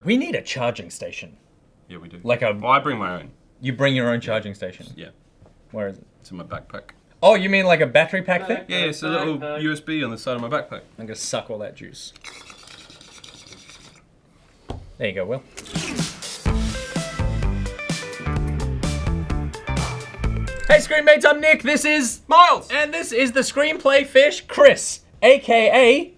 We need a charging station. Yeah, we do. Like a... Well, I bring my own. You bring your own charging station? Yeah. Where is it? It's in my backpack. Oh, you mean like a battery pack thing? Yeah, it's a little USB on the side of my backpack. I'm gonna suck all that juice. There you go, Will. Hey Screenmates, I'm Nick, this is Miles! And this is the screenplay fish, Chris, aka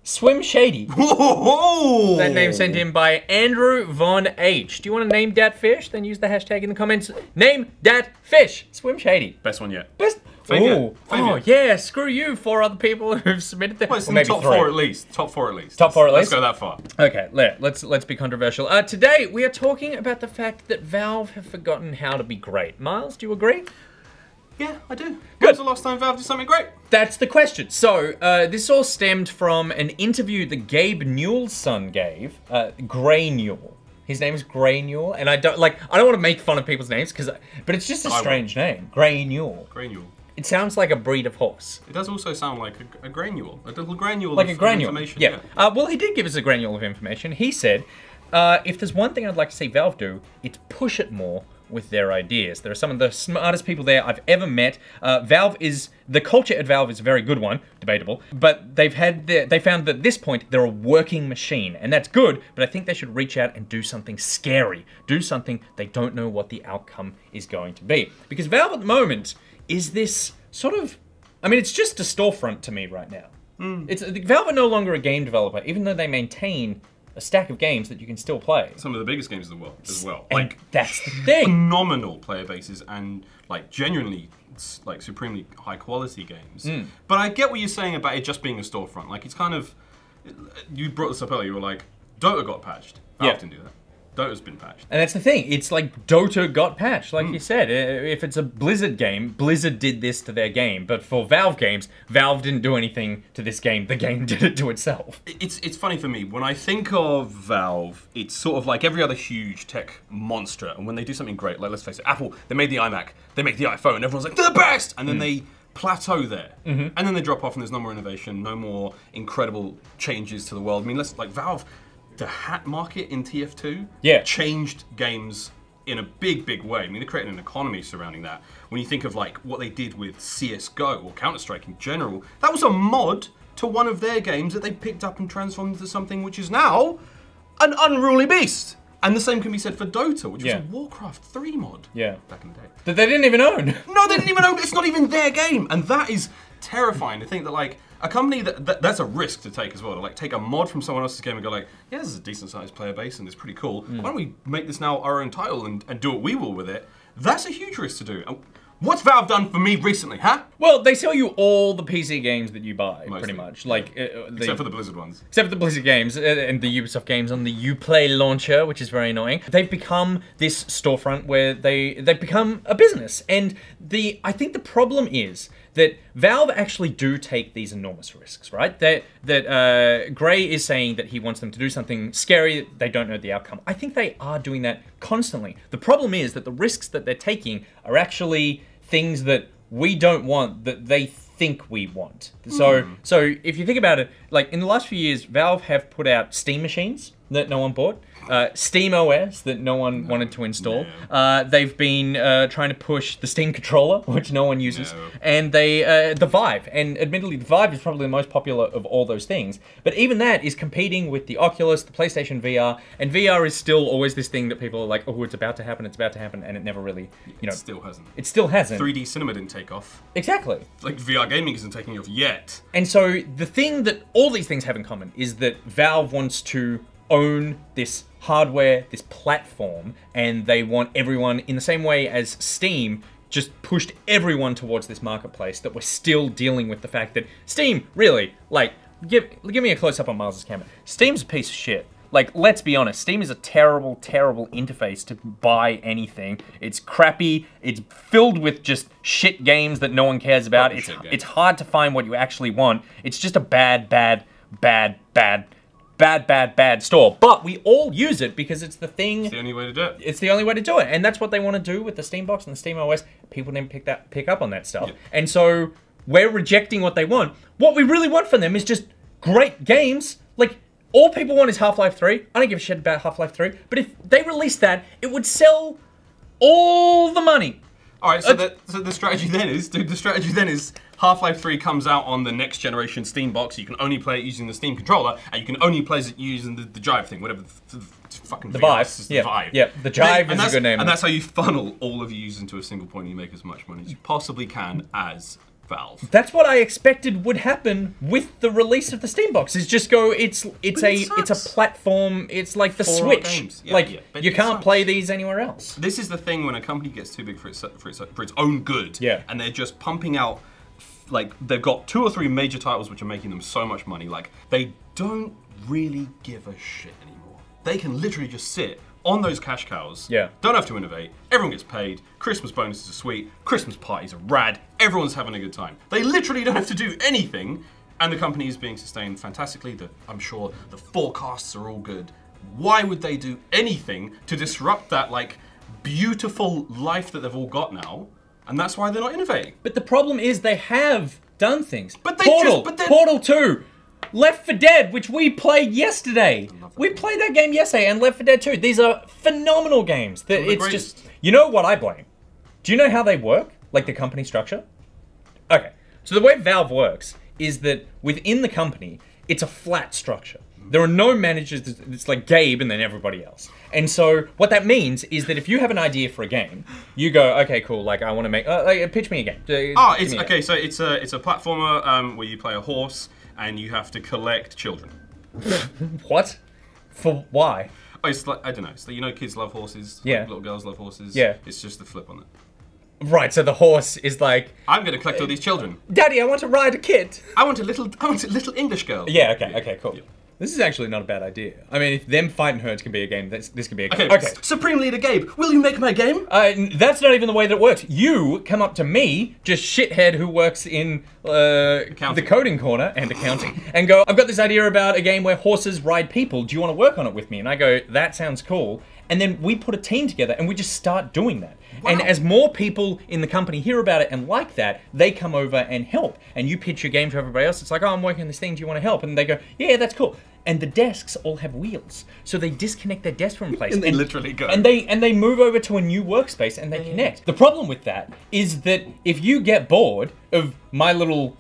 Swim Shady. Whoa! That name sent in by Andrew Von H. Do you want to name that fish? Then use the hashtag in the comments. Name that fish. Swim Shady. Best one yet. Best. Favorite. Oh yeah, screw you. 4 other people who've submitted that. Well, it's in the top 4 at least. Top 4 at least. Top 4 at least. Let's go that far. Okay, let's be controversial. Today we are talking about the fact that Valve have forgotten how to be great. Miles, do you agree? Yeah, I do. Good. When's the last time Valve did something great? That's the question. So, this all stemmed from an interview that Gabe Newell's son gave, Gray Newell. His name is Gray Newell, and I don't want to make fun of people's names, but it's just a strange name. Gray Newell. Gray Newell. It sounds like a breed of horse. It does also sound like a granule. A little granule like of a granule. information. Yeah. Well, he did give us a granule of information. He said, if there's one thing I'd like to see Valve do, it's push it more with their ideas. There are some of the smartest people there I've ever met. The culture at Valve is a very good one, debatable, but they found that at this point they're a working machine, and that's good, but I think they should reach out and do something scary. Do something they don't know what the outcome is going to be. Because Valve at the moment is this sort of, I mean, it's just a storefront to me right now. Valve are no longer a game developer, even though they maintain a stack of games that you can still play. Some of the biggest games in the world as well. And that's the thing. Phenomenal player bases and genuinely supremely high quality games. But I get what you're saying about it just being a storefront. Like it's kind of, you brought this up earlier, you were like, Dota got patched. Valve didn't do that. Dota's been patched. And that's the thing, it's like Dota got patched, like you said. If it's a Blizzard game, Blizzard did this to their game. But for Valve games, Valve didn't do anything to this game. The game did it to itself. It's funny for me, when I think of Valve, it's sort of like every other huge tech monster. And when they do something great, like let's face it, Apple, they made the iMac, they make the iPhone, everyone's like, they're the best! And then they plateau there. And then they drop off and there's no more innovation, no more incredible changes to the world. I mean, Valve, the hat market in TF2 changed games in a big way. I mean, they created an economy surrounding that. When you think of what they did with CSGO or Counter-Strike in general, that was a mod to one of their games that they picked up and transformed into something which is now an unruly beast. And the same can be said for Dota, which was a Warcraft 3 mod back in the day. That they didn't even own. No, they didn't even own. It's not even their game. And that is terrifying to think that a company that's a risk to take as well, to take a mod from someone else's game and go yeah, this is a decent sized player base and it's pretty cool. Why don't we make this now our own title and do what we will with it? That's a huge risk to do. What's Valve done for me recently, huh? Well, they sell you all the PC games that you buy, Mostly. pretty much. Except for the Blizzard ones. Except for the Blizzard games and the Ubisoft games on the Uplay launcher, which is very annoying. They've become this storefront where they've become a business. And I think the problem is that Valve actually do take these enormous risks, right? That Gray is saying that he wants them to do something scary, they don't know the outcome. I think they are doing that constantly. The problem is that the risks that they're taking are actually things that we don't want, that they think we want. So if you think about it, in the last few years, Valve have put out Steam machines that no one bought, Steam OS that no one wanted to install. They've been trying to push the Steam controller, which no one uses, and the Vive. And admittedly, the Vive is probably the most popular of all those things. But even that is competing with the Oculus, the PlayStation VR, and VR is still always this thing that people are like, oh, it's about to happen, and it never really, It still hasn't. It still hasn't. 3D cinema didn't take off. Exactly. VR gaming isn't taking off yet. And so the thing that all these things have in common is that Valve wants to own this hardware, this platform, and they want everyone, in the same way as Steam just pushed everyone towards this marketplace, that we're still dealing with the fact that Steam, really, give me a close-up on Miles' camera. Steam's a piece of shit. Let's be honest, Steam is a terrible, terrible interface to buy anything. It's crappy, it's filled with just shit games that no one cares about. It's hard to find what you actually want. It's just a bad store. But we all use it because it's the thing. It's the only way to do it. It's the only way to do it. And that's what they want to do with the Steam box and the Steam OS. People didn't pick up on that stuff. Yep. And so we're rejecting what they want. What we really want from them is just great games. all people want is Half-Life 3. I don't give a shit about Half-Life 3. But if they released that, it would sell all the money. All right, so the strategy then is, Half-Life 3 comes out on the next generation Steam box. You can only play it using the Steam controller, and you can only play it using the Jive thing, whatever the fucking the thing Vive. is. Yeah, the Vive. Yeah, the Jive is a good name. And that's how you funnel all of your users into a single point, and you make as much money as you possibly can as Valve. That's what I expected would happen with the release of the Steam box. Is just go. It's a platform. It's like the Switch. You can't play these anywhere else. This is the thing when a company gets too big for its own good. Yeah. And they're just pumping out. Like, they've got 2 or 3 major titles which are making them so much money. Like, they don't really give a shit anymore. They can literally just sit on those cash cows. Yeah. Don't have to innovate. Everyone gets paid. Christmas bonuses are sweet. Christmas parties are rad. Everyone's having a good time. They literally don't have to do anything. And the company is being sustained fantastically. I'm sure the forecasts are all good. Why would they do anything to disrupt that, like, beautiful life that they've all got now? And that's why they're not innovating. But the problem is they have done things. But they Portal 2, Left 4 Dead, which we played yesterday. We played that game yesterday, and Left 4 Dead 2. These are phenomenal games. That it's just, you know what I blame? Do you know how they work? Like the company structure? Okay, so the way Valve works is that within the company, it's a flat structure. There are no managers, it's like Gabe and then everybody else. And so what that means is that if you have an idea for a game, you go, okay, cool, like I want to make, pitch me a game. Okay, so it's a platformer where you play a horse and you have to collect children. What? For why? Oh, it's like, I don't know, it's like, you know kids love horses, yeah. Like little girls love horses. Yeah. It's just the flip on it. Right, so the horse is like, I'm going to collect all these children. Daddy, I want to ride a kid. I want a little English girl. Yeah, okay, cool. Yeah. This is actually not a bad idea. I mean, if them fighting herds can be a game, this can be a game. Okay. Supreme Leader Gabe, will you make my game? That's not even the way that it works. You come up to me, just shithead who works in the coding corner and accounting, and go, I've got this idea about a game where horses ride people. Do you want to work on it with me? And I go, that sounds cool. And then we put a team together and we just start doing that. Wow. And as more people in the company hear about it and like that, they come over and help. And you pitch your game to everybody else. It's like, oh, I'm working on this thing. Do you want to help? And they go, yeah, that's cool. And the desks all have wheels. So they disconnect their desk from a place. And they literally go. And they move over to a new workspace and they connect. The problem with that is that if you get bored of My Little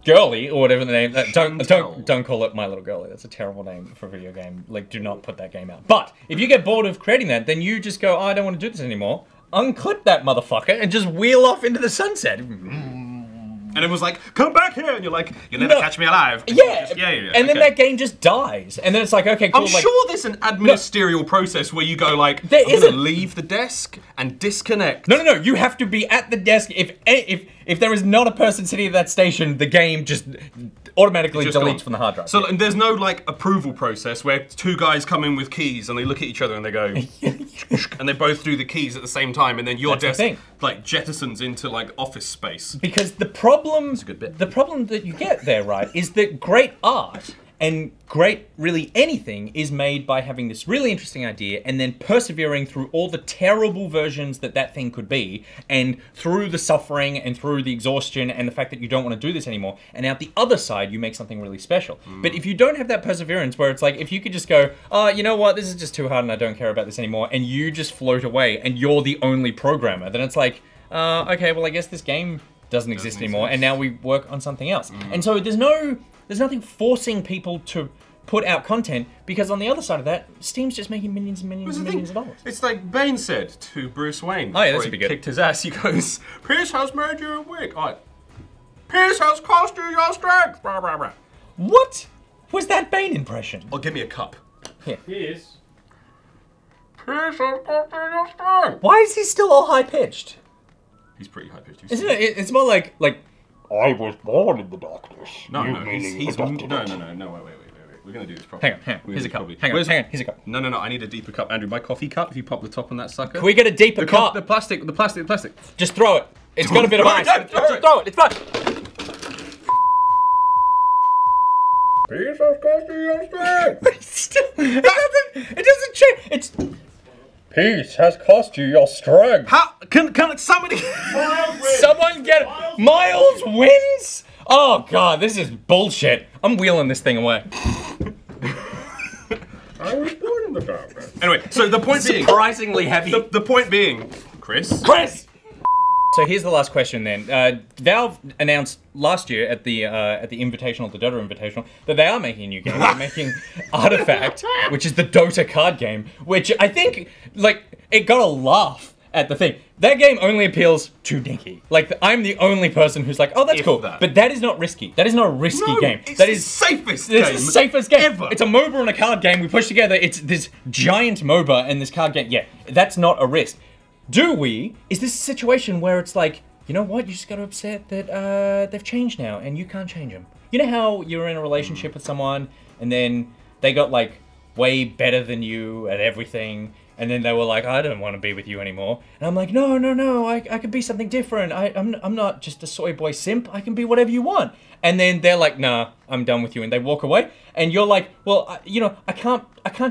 Girlie, or whatever the name, don't call it My Little Girlie. That's a terrible name for a video game. Like, do not put that game out. But if you get bored of creating that, then you just go, oh, I don't want to do this anymore. Unclip that motherfucker and just wheel off into the sunset. And it was like, come back here, and you're like, you'll never catch me alive. Yeah. And then that game just dies. And then it's like, okay, cool. I'm sure there's an administerial process where you go like, I'm gonna leave the desk and disconnect. No. You have to be at the desk. If there is not a person sitting at that station, the game just automatically deletes from the hard drive. So and there's no like approval process where 2 guys come in with keys and they look at each other and they go, and they both do the keys at the same time, and then your desk like jettisons into like office space. Because the problem that you get there, right, is that great art and great, really anything is made by having this really interesting idea and then persevering through all the terrible versions that thing could be, and through the suffering and through the exhaustion and the fact that you don't want to do this anymore, and out the other side you make something really special. But if you don't have that perseverance where it's like, if you could just go, oh, you know what, this is just too hard and I don't care about this anymore, and you just float away and you're the only programmer, then it's like, okay, well I guess this game doesn't exist anymore, and now we work on something else. And so there's nothing forcing people to put out content, because on the other side of that, Steam's just making millions and millions and millions of dollars. It's like Bane said to Bruce Wayne. Oh yeah, that's before he kicked his ass. He goes, "Peace has made you weak. Peace has cost you your strength." Blah, blah, blah. What was that Bane impression? Oh, give me a cup. Here. Peace has cost you your strength. Why is he still all high pitched? He's pretty high pitched. Isn't it? It's more like I was born in the darkness. No, he's no. Wait. We're gonna do this properly. Hang on. Here's a cup. Hang on. Here's a cup. No. I need a deeper cup, Andrew. My coffee cup. If you pop the top on that sucker. Can we get a deeper cup? The plastic. Just throw it. It's got a bit of ice. Just throw it. It's fine. Peace has cost you your strength. It doesn't change. It's. Peace has cost you your strength. How can somebody? Someone get Miles wins? Oh god, this is bullshit. I'm wheeling this thing away. I was born in the darkness. Anyway, so the point being... Surprisingly heavy. The point being... Chris? So here's the last question then. Valve announced last year at the Invitational, the Dota Invitational, that they are making a new game. They're making Artifact, which is the Dota card game, which I think, like, it got a laugh at the thing. That game only appeals to Nicky. Like, I'm the only person who's like, oh, that's cool. But that is not risky. That is not a risky game. That is the safest game. It's the safest game ever. It's a MOBA and a card game. We push together. It's this giant MOBA and this card game. Yeah, that's not a risk. Is this a situation where it's like, you know what, you just gotta accept that they've changed now and you can't change them? You know how you're in a relationship with someone and then they got like way better than you at everything and then they were like, I don't want to be with you anymore. And I'm like, no, I could be something different. I'm not just a soy boy simp. I can be whatever you want. And then they're like, nah, I'm done with you. And they walk away. And you're like, well, you know, I can't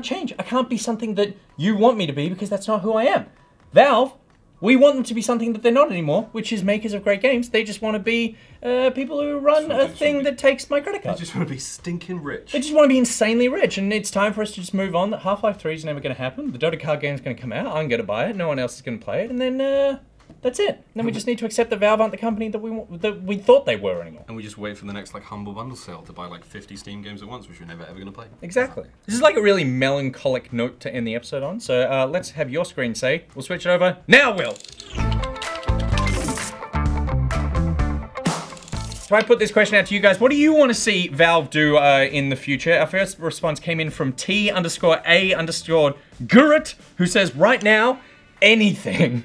change. I can't be something that you want me to be because that's not who I am. Valve, we want them to be something that they're not anymore, which is makers of great games. They just want to be people who run a thing that takes my credit card. They just want to be stinking rich. They just want to be insanely rich, and it's time for us to just move on. Half-Life 3 is never going to happen. The Dota card game is going to come out. I'm going to buy it. No one else is going to play it, and then that's it. And then we just need to accept that Valve aren't the company that we thought they were anymore. And we just wait for the next like Humble Bundle sale to buy like 50 Steam games at once, which we're never ever going to play. Exactly. This is like a really melancholic note to end the episode on. So let's have your screen say. We'll switch it over now, Will. So I put this question out to you guys. What do you want to see Valve do in the future? Our first response came in from T_A_Gurrit, who says, right now, anything.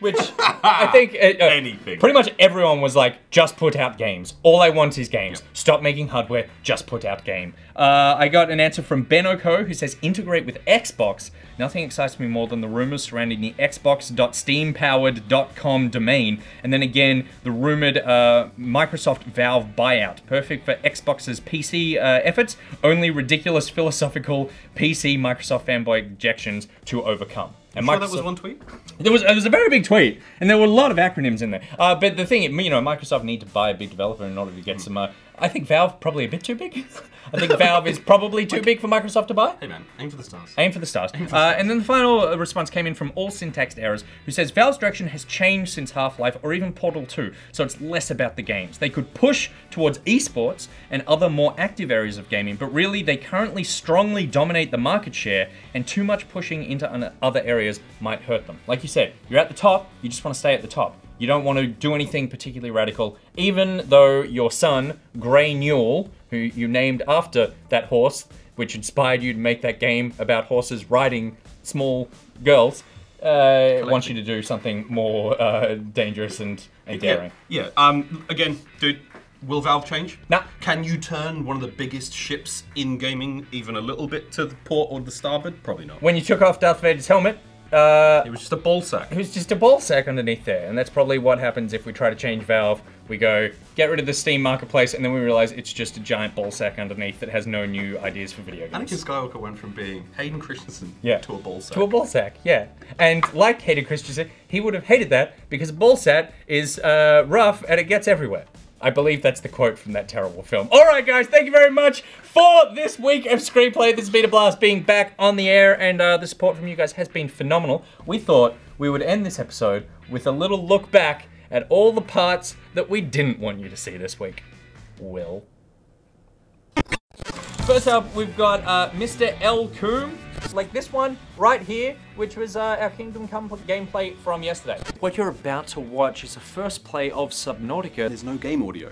Which I think anything. Pretty much everyone was like, just put out games. All I want is games. Yep. Stop making hardware, just put out game. I got an answer from Ben Oko, who says, integrate with Xbox. Nothing excites me more than the rumors surrounding the xbox.steampowered.com domain. And then again, the rumored Microsoft Valve buyout. Perfect for Xbox's PC efforts. Only ridiculous philosophical PC Microsoft fanboy objections to overcome. And sure that was one tweet? It was a very big tweet, and there were a lot of acronyms in there. But the thing, you know, Microsoft need to buy a big developer in order to get some. I think Valve probably a bit too big. I think Valve is probably too big for Microsoft to buy. Hey man, aim for the stars. Aim for the stars. And then the final response came in from All Syntaxed Errors, who says Valve's direction has changed since Half-Life or even Portal 2, so it's less about the games. They could push towards eSports and other more active areas of gaming, but really they currently strongly dominate the market share, and too much pushing into other areas might hurt them. Like you said, you're at the top, you just want to stay at the top. You don't want to do anything particularly radical, even though your son, Gabe Newell, who you named after that horse, which inspired you to make that game about horses riding small girls, wants you to do something more dangerous and daring. Yeah. Again, dude, will Valve change? Nah. Can you turn one of the biggest ships in gaming even a little bit to the port or the starboard? Probably not. When you took off Darth Vader's helmet, it was just a ball sack. It was just a ball sack underneath there, and that's probably what happens if we try to change Valve. We go, get rid of the Steam marketplace, and then we realize it's just a giant ball sack underneath that has no new ideas for video games. Anakin Skywalker went from being Hayden Christensen to a ball sack. To a ball sack, yeah. And like Hayden Christensen, he would have hated that because a ball sack is rough and it gets everywhere. I believe that's the quote from that terrible film. Alright guys, thank you very much for this week of screenplay. This has been a blast being back on the air, and the support from you guys has been phenomenal. We thought we would end this episode with a little look back at all the parts that we didn't want you to see this week. Will. First up, we've got Mr. L. Coom, like this one right here, which was our Kingdom Come gameplay from yesterday. What you're about to watch is the first play of Subnautica. There's no game audio.